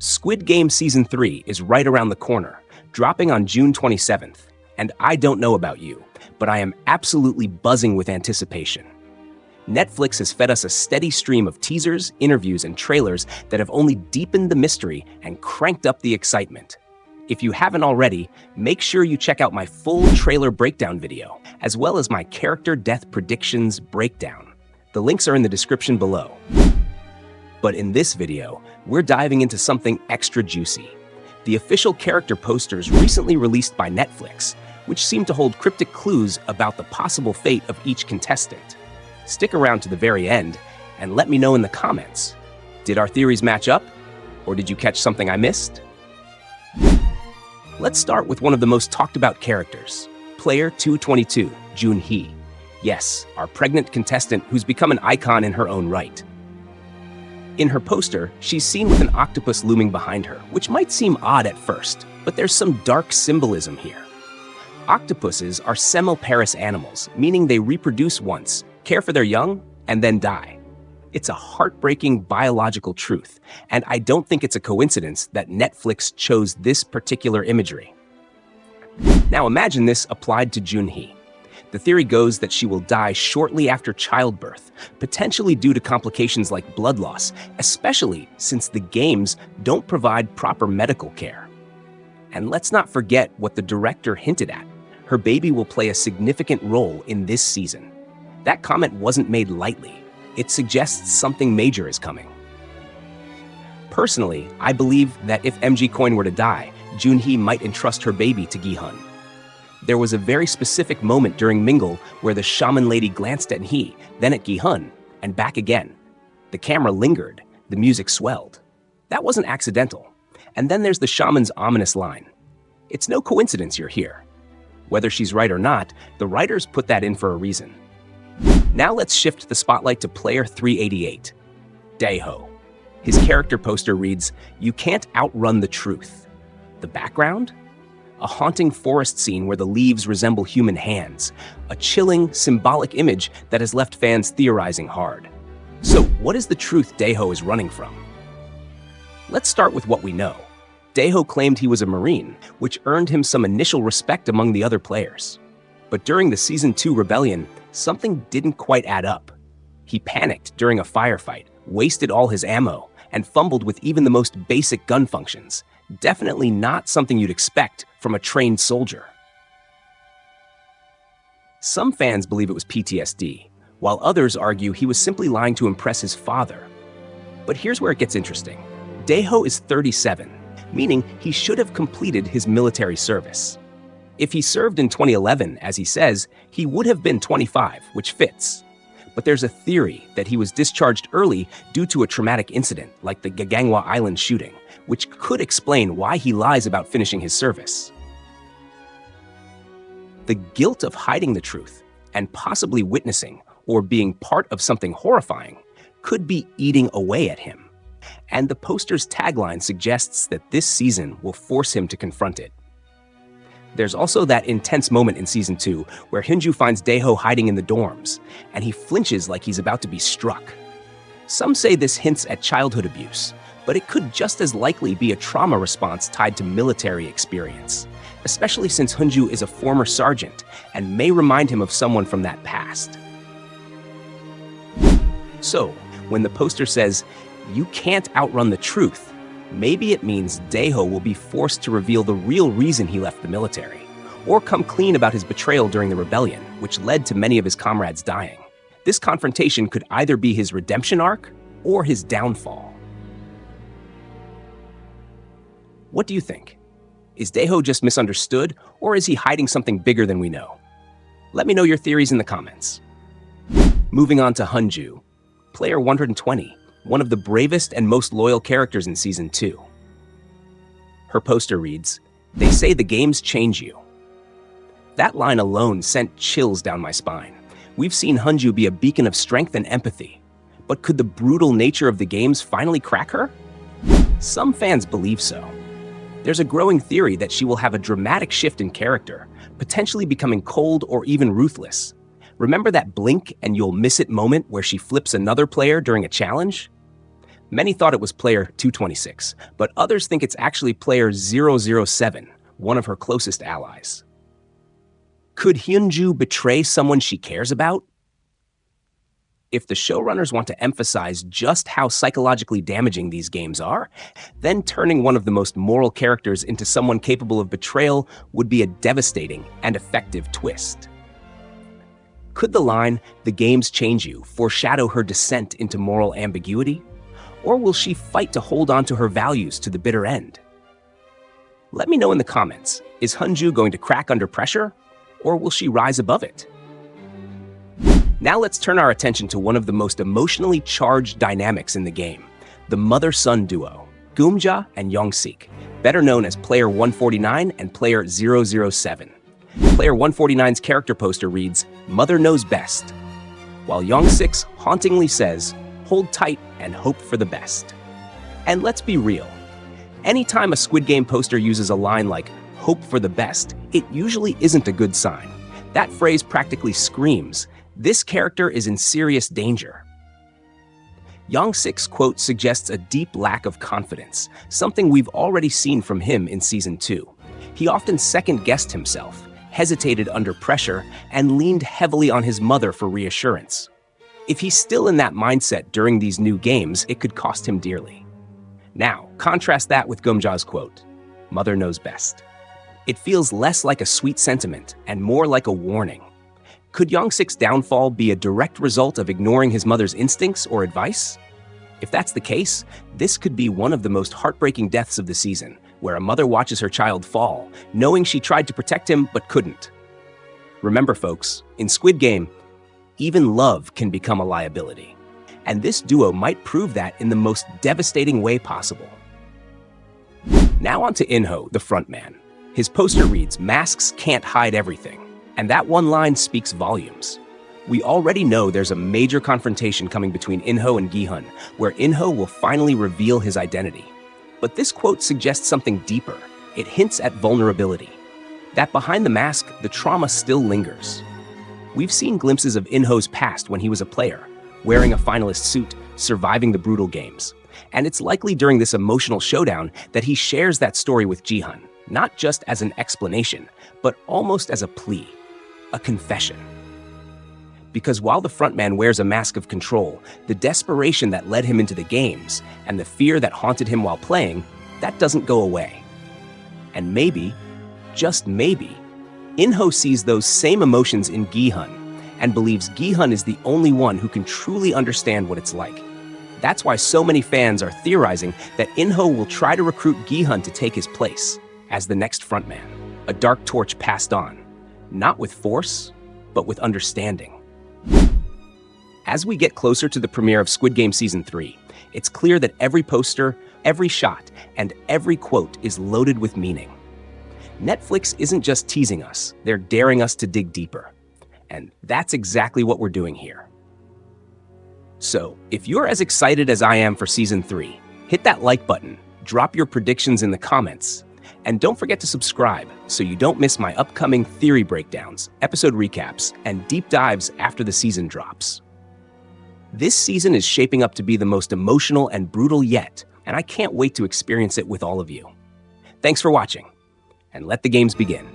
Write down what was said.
Squid Game Season 3 is right around the corner, dropping on June 27th. And I don't know about you, but I am absolutely buzzing with anticipation. Netflix has fed us a steady stream of teasers, interviews, and trailers that have only deepened the mystery and cranked up the excitement. If you haven't already, make sure you check out my full trailer breakdown video, as well as my character death predictions breakdown. The links are in the description below. But in this video, we're diving into something extra juicy. The official character posters recently released by Netflix, which seem to hold cryptic clues about the possible fate of each contestant. Stick around to the very end and let me know in the comments. Did our theories match up? Or did you catch something I missed? Let's start with one of the most talked about characters, Player 222, Junhi. Yes, our pregnant contestant who's become an icon in her own right. In her poster, she's seen with an octopus looming behind her, which might seem odd at first, but there's some dark symbolism here. Octopuses are semiparous animals, meaning they reproduce once, care for their young, and then die. It's a heartbreaking biological truth, and I don't think it's a coincidence that Netflix chose this particular imagery. Now imagine this applied to Junhi. The theory goes that she will die shortly after childbirth, potentially due to complications like blood loss, especially since the games don't provide proper medical care. And let's not forget what the director hinted at. Her baby will play a significant role in this season. That comment wasn't made lightly. It suggests something major is coming. Personally, I believe that if MG Coin were to die, Junhi might entrust her baby to Gihun. There was a very specific moment during Mingle where the shaman lady glanced at Hee, then at Gihun, and back again. The camera lingered, the music swelled. That wasn't accidental. And then there's the shaman's ominous line. It's no coincidence you're here. Whether she's right or not, the writers put that in for a reason. Now let's shift the spotlight to Player 388, Dejo. His character poster reads, "You can't outrun the truth." The background? A haunting forest scene where the leaves resemble human hands, a chilling, symbolic image that has left fans theorizing hard. So what is the truth Dejo is running from? Let's start with what we know. Dejo claimed he was a Marine, which earned him some initial respect among the other players. But during the Season 2 rebellion, something didn't quite add up. He panicked during a firefight, wasted all his ammo, and fumbled with even the most basic gun functions. Definitely not something you'd expect from a trained soldier. Some fans believe it was PTSD, while others argue he was simply lying to impress his father. But here's where it gets interesting. Dejo is 37, meaning he should have completed his military service. If he served in 2011, as he says, he would have been 25, which fits. But there's a theory that he was discharged early due to a traumatic incident, like the Gagangwa Island shooting, which could explain why he lies about finishing his service. The guilt of hiding the truth, and possibly witnessing or being part of something horrifying, could be eating away at him. And the poster's tagline suggests that this season will force him to confront it. There's also that intense moment in Season 2 where Hanju finds Dejo hiding in the dorms, and he flinches like he's about to be struck. Some say this hints at childhood abuse, but it could just as likely be a trauma response tied to military experience, especially since Hanju is a former sergeant and may remind him of someone from that past. So, when the poster says, "You can't outrun the truth," maybe it means Dejo will be forced to reveal the real reason he left the military, or come clean about his betrayal during the rebellion, which led to many of his comrades dying. This confrontation could either be his redemption arc or his downfall. What do you think? Is Dejo just misunderstood, or is he hiding something bigger than we know? Let me know your theories in the comments. Moving on to Hanju, Player 120. One of the bravest and most loyal characters in Season 2. Her poster reads, "They say the games change you." That line alone sent chills down my spine. We've seen Hanju be a beacon of strength and empathy. But could the brutal nature of the games finally crack her? Some fans believe so. There's a growing theory that she will have a dramatic shift in character, potentially becoming cold or even ruthless. Remember that blink and you'll miss it moment where she flips another player during a challenge? Many thought it was player 226, but others think it's actually player 007, one of her closest allies. Could Hanju betray someone she cares about? If the showrunners want to emphasize just how psychologically damaging these games are, then turning one of the most moral characters into someone capable of betrayal would be a devastating and effective twist. Could the line, "The games change you," foreshadow her descent into moral ambiguity? Or will she fight to hold on to her values to the bitter end? Let me know in the comments, is Hanju going to crack under pressure, or will she rise above it? Now let's turn our attention to one of the most emotionally charged dynamics in the game, the mother-son duo, Gumja and Yongsik, better known as Player 149 and Player 007. Player 149's character poster reads, "Mother knows best," while Yongsik's hauntingly says, "Hold tight and hope for the best." And let's be real, anytime a Squid Game poster uses a line like, "hope for the best," it usually isn't a good sign. That phrase practically screams, this character is in serious danger. Yongsik's quote suggests a deep lack of confidence, something we've already seen from him in Season 2. He often second-guessed himself, hesitated under pressure, and leaned heavily on his mother for reassurance. If he's still in that mindset during these new games, it could cost him dearly. Now, contrast that with Gumja's quote, "Mother knows best." It feels less like a sweet sentiment and more like a warning. Could Yongsik's downfall be a direct result of ignoring his mother's instincts or advice? If that's the case, this could be one of the most heartbreaking deaths of the season, where a mother watches her child fall, knowing she tried to protect him but couldn't. Remember, folks, in Squid Game, even love can become a liability. And this duo might prove that in the most devastating way possible. Now on to Inho, the frontman. His poster reads, "Masks can't hide everything." And that one line speaks volumes. We already know there's a major confrontation coming between Inho and Gi-hun, where Inho will finally reveal his identity. But this quote suggests something deeper. It hints at vulnerability. That behind the mask, the trauma still lingers. We've seen glimpses of Inho's past when he was a player, wearing a finalist suit, surviving the brutal games. And it's likely during this emotional showdown that he shares that story with Gi-hun, not just as an explanation, but almost as a plea. A confession. Because while the frontman wears a mask of control, the desperation that led him into the games and the fear that haunted him while playing, that doesn't go away. And maybe, just maybe, Inho sees those same emotions in Gi-hun and believes Gi-hun is the only one who can truly understand what it's like. That's why so many fans are theorizing that Inho will try to recruit Gi-hun to take his place as the next frontman, a dark torch passed on. Not with force, but with understanding. As we get closer to the premiere of Squid Game Season 3, it's clear that every poster, every shot, and every quote is loaded with meaning. Netflix isn't just teasing us, they're daring us to dig deeper. And that's exactly what we're doing here. So, if you're as excited as I am for Season 3, hit that like button, drop your predictions in the comments, and don't forget to subscribe so you don't miss my upcoming theory breakdowns, episode recaps, and deep dives after the season drops. This season is shaping up to be the most emotional and brutal yet, and I can't wait to experience it with all of you. Thanks for watching, and let the games begin.